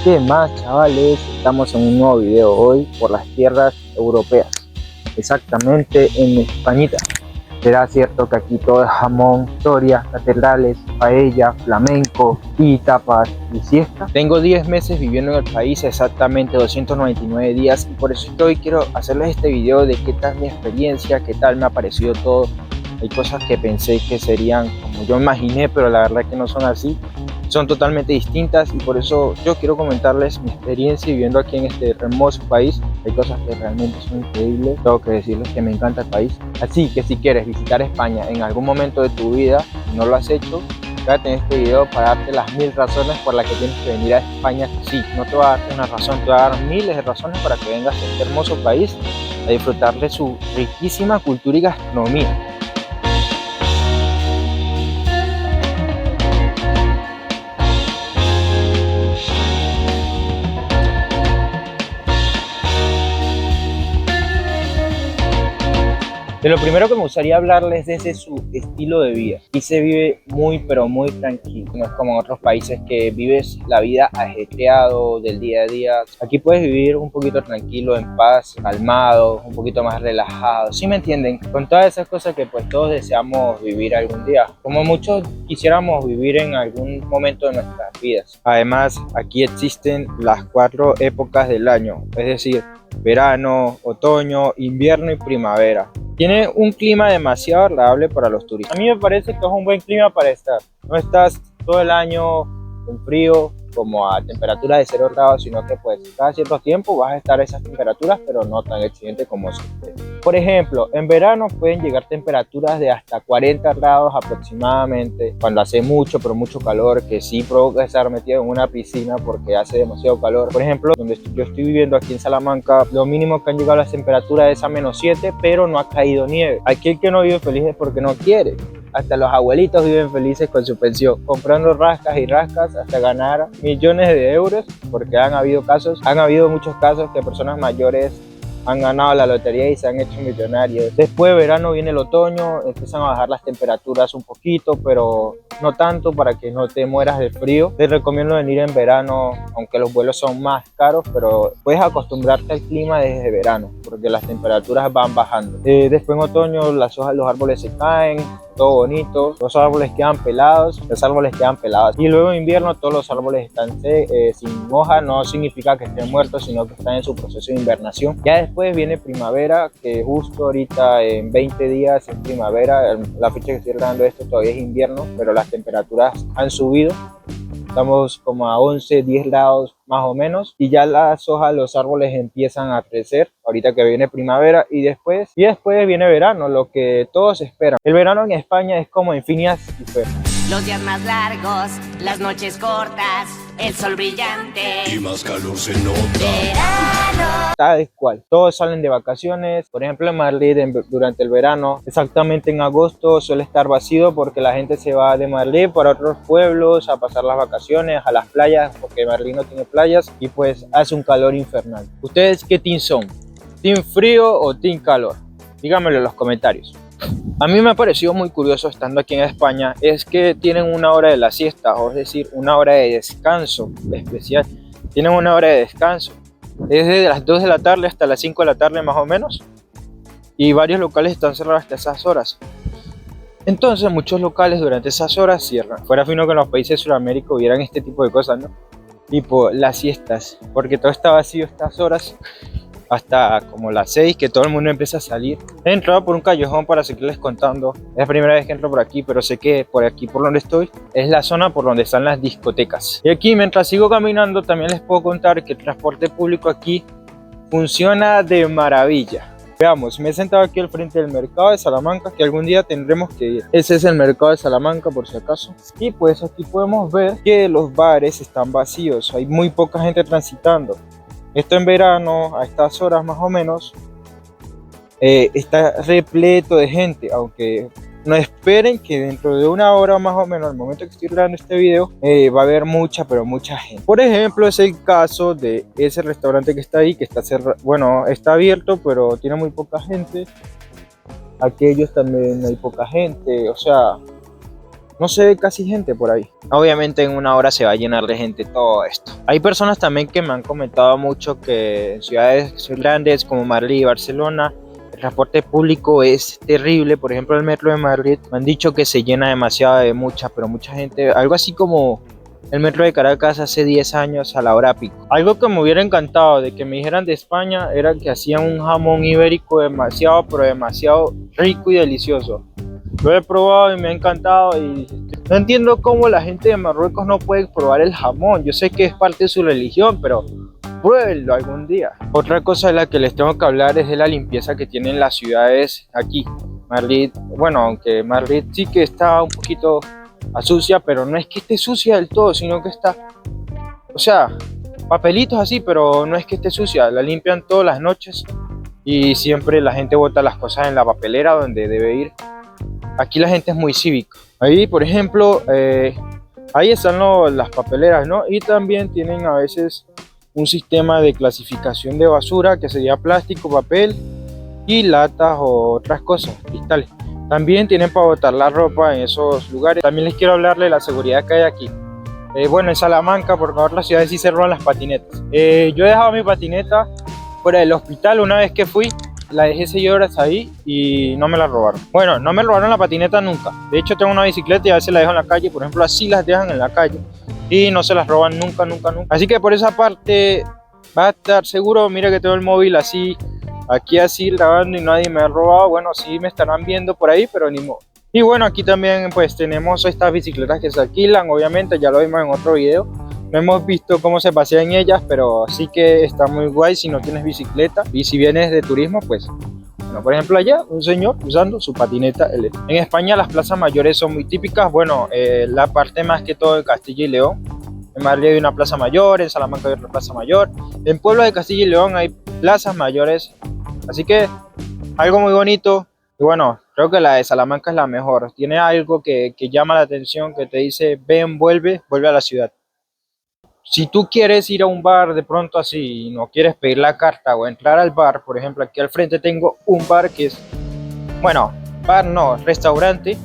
¿Qué más, chavales? Estamos en un nuevo video hoy por las tierras europeas, exactamente en Españita. ¿Será cierto que aquí todo es jamón, historia, catedrales, paella, flamenco y tapas y siesta? Tengo 10 meses viviendo en el país, exactamente 299 días, y por eso es que hoy quiero hacerles este video de qué tal mi experiencia, qué tal me ha parecido todo. Hay cosas que pensé que serían como yo imaginé, pero la verdad que no son así. Son totalmente distintas, y por eso yo quiero comentarles mi experiencia viviendo aquí en este hermoso país. Hay cosas que realmente son increíbles. Tengo que decirles que me encanta el país. Así que si quieres visitar España en algún momento de tu vida y no lo has hecho, quédate en este video para darte las 1000 razones por las que tienes que venir a España. Sí, no te voy a dar una razón, te voy a dar miles de razones para que vengas a este hermoso país a disfrutar de su riquísima cultura y gastronomía. De lo primero que me gustaría hablarles es de su estilo de vida. Aquí se vive muy pero muy tranquilo. No es como en otros países que vives la vida ajetreado del día a día. Aquí puedes vivir un poquito tranquilo, en paz, calmado, un poquito más relajado. ¿Sí me entienden? Con todas esas cosas que pues todos deseamos vivir algún día. Como muchos quisiéramos vivir en algún momento de nuestras vidas. Además, aquí existen las 4 épocas del año. Es decir, verano, otoño, invierno y primavera. Tiene un clima demasiado agradable para los turistas. A mí me parece que es un buen clima para estar. No estás todo el año en frío, como a temperaturas de 0 grados, sino que pues cada cierto tiempo vas a estar a esas temperaturas, pero no tan exigente como siempre. Por ejemplo, en verano pueden llegar temperaturas de hasta 40 grados aproximadamente, cuando hace mucho, pero mucho calor, que sí provoca estar metido en una piscina porque hace demasiado calor. Por ejemplo, donde yo estoy viviendo aquí en Salamanca, lo mínimo que han llegado las temperaturas es a -7, pero no ha caído nieve. Aquí el que no vive feliz es porque no quiere. Hasta los abuelitos viven felices con su pensión, comprando rascas y rascas hasta ganar millones de euros, porque han habido muchos casos que personas mayores han ganado la lotería y se han hecho millonarios. Después de verano viene el otoño, empiezan a bajar las temperaturas un poquito, pero no tanto para que no te mueras de frío. Te recomiendo venir en verano, aunque los vuelos son más caros, pero puedes acostumbrarte al clima desde verano, porque las temperaturas van bajando. Después en otoño las hojas de los árboles se caen, todo bonito, los árboles quedan pelados, y luego en invierno todos los árboles están sin hoja. No significa que estén muertos, sino que están en su proceso de invernación. Ya después viene primavera, que justo ahorita en 20 días es primavera. La fecha que estoy grabando esto todavía es invierno, pero las temperaturas han subido. Estamos como a 11, 10 grados más o menos, y ya las hojas de los árboles empiezan a crecer ahorita que viene primavera, y después viene verano, lo que todos esperan. El verano en España es como en Phineas y Ferb. Los días más largos, las noches cortas, el sol brillante y más calor se nota. Verano. Tal cual, todos salen de vacaciones. Por ejemplo, en Madrid durante el verano, exactamente en agosto, suele estar vacío porque la gente se va de Madrid para otros pueblos a pasar las vacaciones, a las playas, porque Madrid no tiene playas y pues hace un calor infernal. ¿Ustedes qué team son? ¿Team frío o team calor? Díganmelo en los comentarios. A mí me ha parecido muy curioso estando aquí en España es que tienen una hora de la siesta, o es decir, una hora de descanso especial. Tienen una hora de descanso. Es desde las 2 de la tarde hasta las 5 de la tarde más o menos. Y varios locales están cerrados hasta esas horas. Entonces muchos locales durante esas horas cierran. Fuera fino que en los países de Sudamérica hubieran este tipo de cosas, ¿no? Tipo las siestas, porque todo está vacío estas horas. Hasta como las 6, que todo el mundo empieza a salir. He entrado por un callejón para seguirles contando. Es la primera vez que entro por aquí, pero sé que por aquí, por donde estoy, es la zona por donde están las discotecas. Y aquí, mientras sigo caminando, también les puedo contar que el transporte público aquí funciona de maravilla. Veamos, me he sentado aquí al frente del mercado de Salamanca, que algún día tendremos que ir. Ese es el mercado de Salamanca, por si acaso. Y pues aquí podemos ver que los bares están vacíos. Hay muy poca gente transitando. Esto en verano, a estas horas más o menos, está repleto de gente, aunque no esperen que dentro de una hora más o menos, al momento que estoy grabando este video, va a haber mucha, pero mucha gente. Por ejemplo, es el caso de ese restaurante que está ahí, que está cerrado. Bueno, está abierto, pero tiene muy poca gente. Aquellos también hay poca gente, o sea, no se ve casi gente por ahí. Obviamente en una hora se va a llenar de gente todo esto. Hay personas también que me han comentado mucho que en ciudades grandes como Madrid y Barcelona el transporte público es terrible. Por ejemplo, el metro de Madrid me han dicho que se llena demasiado de mucha gente. Algo así como el metro de Caracas hace 10 años a la hora pico. Algo que me hubiera encantado de que me dijeran de España era que hacían un jamón ibérico demasiado, pero demasiado rico y delicioso. Lo he probado y me ha encantado y no entiendo cómo la gente de Marruecos no puede probar el jamón. Yo sé que es parte de su religión, pero pruébenlo algún día. Otra cosa de la que les tengo que hablar es de la limpieza que tienen las ciudades aquí. Madrid, bueno, aunque Madrid sí que está un poquito sucia, pero no es que esté sucia del todo, sino que está, o sea, papelitos así, pero no es que esté sucia. La limpian todas las noches y siempre la gente bota las cosas en la papelera donde debe ir. Aquí la gente es muy cívica. Ahí, por ejemplo, ahí están las papeleras, ¿no? Y también tienen a veces un sistema de clasificación de basura que sería plástico, papel y latas o otras cosas, cristales. También tienen para botar la ropa en esos lugares. También les quiero hablarle de la seguridad que hay aquí. Bueno, en Salamanca, por favor, las ciudades sí se roban las patinetas. Yo he dejado mi patineta fuera del hospital una vez que fui. La dejé 6 horas ahí y no me la robaron. Bueno, no me robaron la patineta nunca. De hecho, tengo una bicicleta y a veces la dejo en la calle. Por ejemplo, así las dejan en la calle y no se las roban nunca. Así que por esa parte va a estar seguro. Mira que tengo el móvil así, aquí así grabando y nadie me ha robado. Bueno, sí me estarán viendo por ahí, pero ni modo. Y bueno, aquí también pues tenemos estas bicicletas que se alquilan. Obviamente ya lo vimos en otro video. No hemos visto cómo se pasea en ellas, pero sí que está muy guay si no tienes bicicleta. Y si vienes de turismo, pues, bueno, por ejemplo allá, un señor usando su patineta eléctrica. En España las plazas mayores son muy típicas. Bueno, la parte más que todo de Castilla y León. En Madrid hay una plaza mayor, en Salamanca hay otra plaza mayor. En pueblos de Castilla y León hay plazas mayores. Así que algo muy bonito. Y bueno, creo que la de Salamanca es la mejor. Tiene algo que llama la atención, que te dice, ven, vuelve a la ciudad. Si tú quieres ir a un bar de pronto así y no quieres pedir la carta o entrar al bar, por ejemplo, aquí al frente tengo un bar que es, bueno, bar no, restaurante,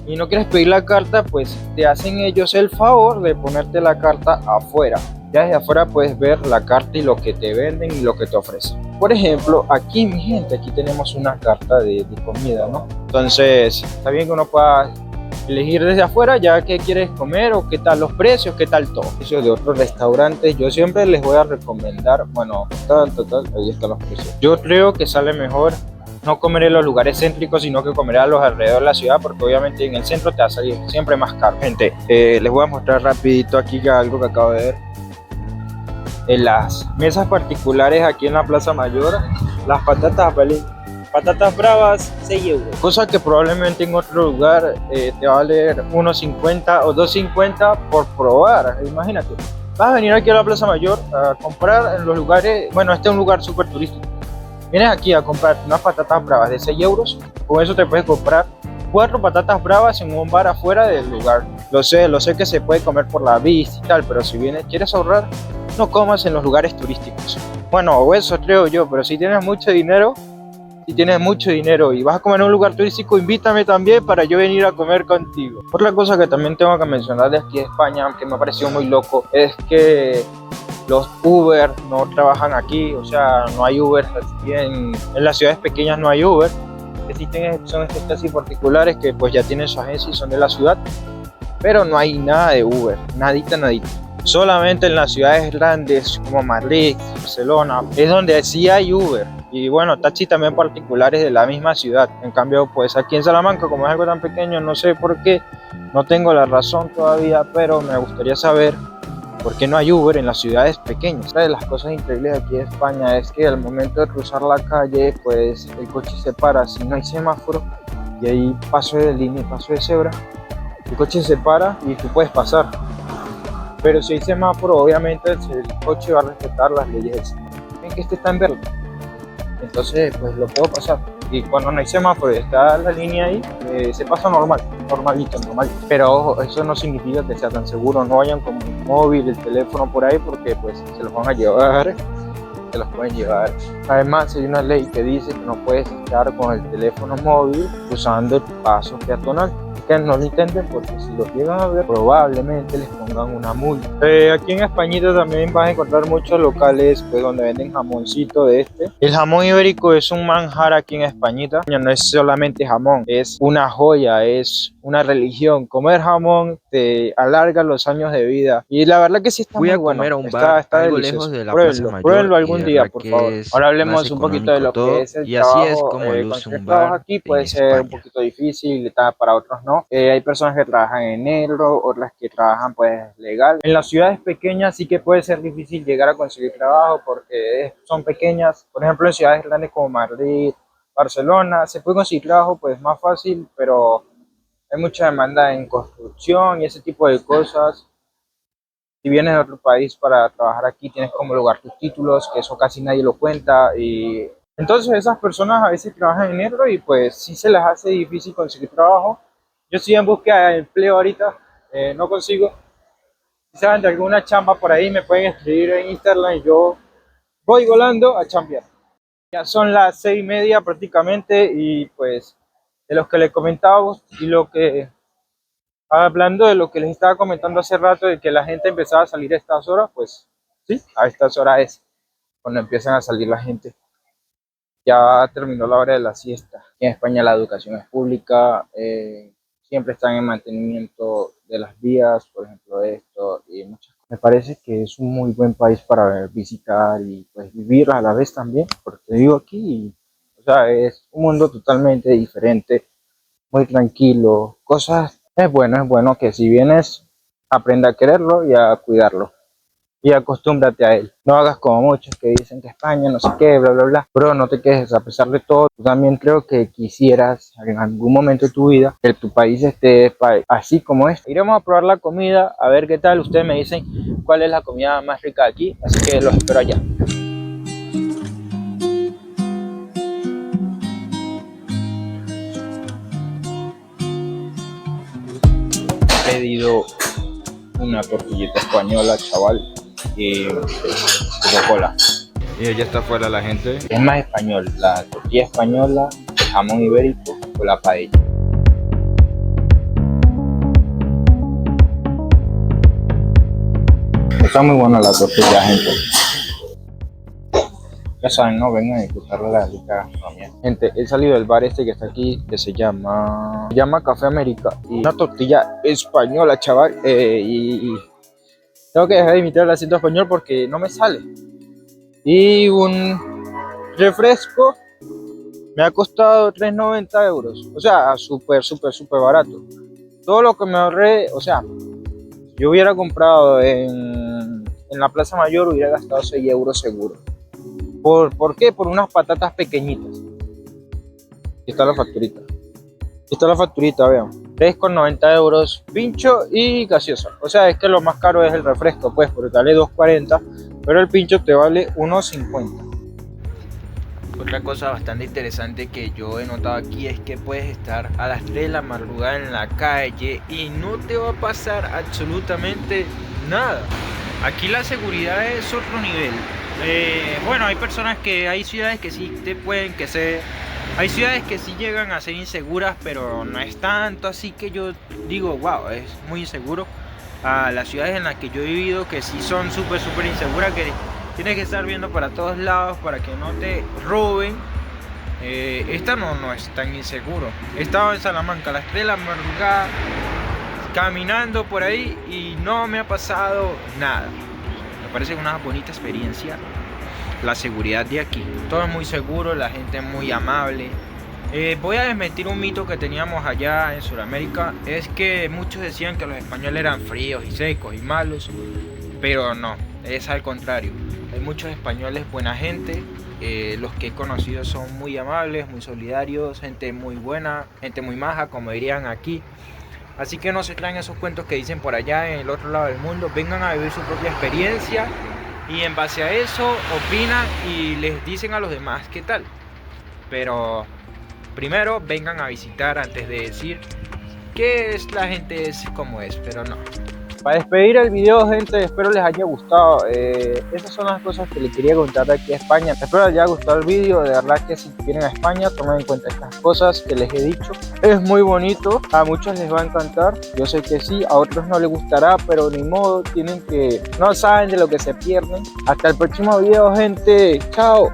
y no quieres pedir la carta, pues te hacen ellos el favor de ponerte la carta afuera. Ya desde afuera puedes ver la carta y lo que te venden y lo que te ofrecen. Por ejemplo, aquí mi gente, aquí tenemos una carta de comida, ¿no? Entonces, está bien que uno pueda elegir desde afuera ya qué quieres comer o qué tal los precios, qué tal todo. Precios de otros restaurantes, yo siempre les voy a recomendar, bueno, total, ahí están los precios. Yo creo que sale mejor no comer en los lugares céntricos, sino que comer a los alrededores de la ciudad, porque obviamente en el centro te va a salir siempre más caro. Gente, les voy a mostrar rapidito aquí algo que acabo de ver. En las mesas particulares aquí en la Plaza Mayor, las patatas bravas, 6 euros. Cosa que probablemente en otro lugar te va a valer 1,50 o 2,50 por probar. Imagínate, vas a venir aquí a la Plaza Mayor a comprar en los lugares. Bueno, este es un lugar súper turístico. Vienes aquí a comprar unas patatas bravas de 6 euros. Con eso te puedes comprar 4 patatas bravas en un bar afuera del lugar. Lo sé que se puede comer por la vista y tal, pero si quieres ahorrar, no comas en los lugares turísticos. Bueno, o eso creo yo, pero si tienes mucho dinero y vas a comer en un lugar turístico, invítame también para yo venir a comer contigo. Otra cosa que también tengo que mencionar de aquí de España, que me ha parecido muy loco, es que los Uber no trabajan aquí. O sea, no hay Uber aquí en las ciudades pequeñas, no hay Uber. Existen son estos taxis particulares que pues ya tienen su agencia y son de la ciudad, pero no hay nada de Uber, nadita. Solamente en las ciudades grandes como Madrid, Barcelona, es donde sí hay Uber. Y bueno, taxis también particulares de la misma ciudad. En cambio, pues aquí en Salamanca, como es algo tan pequeño, no sé por qué, no tengo la razón todavía, pero me gustaría saber por qué no hay Uber en las ciudades pequeñas. Una de las cosas increíbles aquí en España es que al momento de cruzar la calle, pues el coche se para. Si no hay semáforo y hay paso de línea y paso de cebra, el coche se para y tú puedes pasar. Pero si hay semáforo, obviamente el coche va a respetar las leyes del semáforo. Ven que este está en verde, entonces pues lo puedo pasar. Y cuando no hay semáforo y está la línea ahí, se pasa normalito. Pero ojo, eso no significa que sea tan seguro. No vayan con un móvil, el teléfono por ahí, porque pues se los van a llevar, se los pueden llevar. Además hay una ley que dice que no puedes estar con el teléfono móvil usando el paso peatonal. que no lo intenten porque si los llegan a ver probablemente les pongan una multa. Aquí en Españita también vas a encontrar muchos locales pues, donde venden jamoncito de este. El jamón ibérico es un manjar aquí en Españita. No es solamente jamón, es una joya, es una religión. Comer jamón te alarga los años de vida y la verdad que sí está Fui muy a bueno. comer a un bar algo Delicioso. lejos de la Plaza Pruébenlo, Mayor pruébenlo y algún de día, verdad por favor. que es Ahora más hablemos un poquito de económico lo que todo es el y así es trabajo. como luce Conseguir un trabajo bar aquí en puede ser un España. poquito difícil, para otros no. Hay personas que trabajan en negro, otras que trabajan pues legal. En las ciudades pequeñas sí que puede ser difícil llegar a conseguir trabajo porque son pequeñas. Por ejemplo, en ciudades grandes como Madrid, Barcelona, se puede conseguir trabajo pues más fácil, pero hay mucha demanda en construcción y ese tipo de cosas. Si vienes de otro país para trabajar aquí, tienes que homologar tus títulos, que eso casi nadie lo cuenta. Y entonces esas personas a veces trabajan en negro y pues sí se les hace difícil conseguir trabajo. Yo estoy en búsqueda de empleo ahorita, no consigo. Si saben de alguna chamba por ahí, me pueden escribir en Instagram y yo voy volando a chambear. Ya son las 6:30 prácticamente y pues de los que les comentaba y lo que hablando de lo que les estaba comentando hace rato, de que la gente empezaba a salir a estas horas, pues sí, a estas horas es cuando empiezan a salir la gente. Ya terminó la hora de la siesta. Aquí en España la educación es pública, siempre están en mantenimiento de las vías, por ejemplo esto y muchas cosas. Me parece que es un muy buen país para visitar y pues vivir a la vez también, porque vivo aquí y, o sea, es un mundo totalmente diferente, muy tranquilo, cosas. Es bueno que si vienes, aprenda a quererlo y a cuidarlo. Y acostúmbrate a él. No hagas como muchos que dicen que España no sé qué, bla, bla, bla. Pero no te quejes, a pesar de todo. Tú también creo que quisieras en algún momento de tu vida que tu país esté así como es. Iremos a probar la comida, a ver qué tal. Ustedes me dicen cuál es la comida más rica de aquí. Así que los espero allá. He pedido una tortillita española, chaval, y Coca-Cola. Y ya está afuera la gente. Es más español, la tortilla española, el jamón ibérico o la paella. Está muy buena la tortilla, gente. Ya saben, ¿no? Vengan a disfrutar de la rica gastronomía. Gente, he salido del bar este que está aquí, que se llama Café América. Y una tortilla española, chaval. Y tengo que dejar de imitar el acento español porque no me sale. Y un refresco me ha costado 3,90 euros. O sea, súper barato. Todo lo que me ahorré, o sea, yo hubiera comprado en la Plaza Mayor, hubiera gastado 6 euros seguro. ¿Por qué? Por unas patatas pequeñitas. Aquí está la facturita. Aquí está la facturita, vean. 3,90 euros, pincho y gaseosa. O sea, es que lo más caro es el refresco, pues, porque vale 2,40, pero el pincho te vale 1,50. Otra cosa bastante interesante que yo he notado aquí es que puedes estar a las 3 de la madrugada en la calle y no te va a pasar absolutamente nada. Aquí la seguridad es otro nivel. Bueno, hay ciudades que sí te pueden que ser, hay ciudades que sí llegan a ser inseguras, pero no es tanto, así que yo digo, wow, es muy inseguro. A las ciudades en las que yo he vivido que sí son súper inseguras, que tienes que estar viendo para todos lados para que no te roben. Esta no es tan inseguro. He estado en Salamanca a las 3 de la madrugada caminando por ahí y no me ha pasado nada. Me parece una bonita experiencia la seguridad de aquí. Todo es muy seguro, la gente es muy amable. Voy a desmentir un mito que teníamos allá en Sudamérica. Es que muchos decían que los españoles eran fríos y secos y malos, pero no, es al contrario. Hay muchos españoles buena gente. Los que he conocido son muy amables, muy solidarios, gente muy buena, gente muy maja, como dirían aquí. Así que no se traen esos cuentos que dicen por allá en el otro lado del mundo. Vengan a vivir su propia experiencia y en base a eso opinan y les dicen a los demás qué tal. Pero primero vengan a visitar antes de decir que la gente es como es, pero no. Para despedir el video, gente, espero les haya gustado. Esas son las cosas que les quería contar de aquí a España. Espero les haya gustado el video. De verdad que si vienen a España, tomen en cuenta estas cosas que les he dicho. Es muy bonito, a muchos les va a encantar. Yo sé que sí, a otros no les gustará, pero ni modo, no saben de lo que se pierden. Hasta el próximo video, gente. Chao.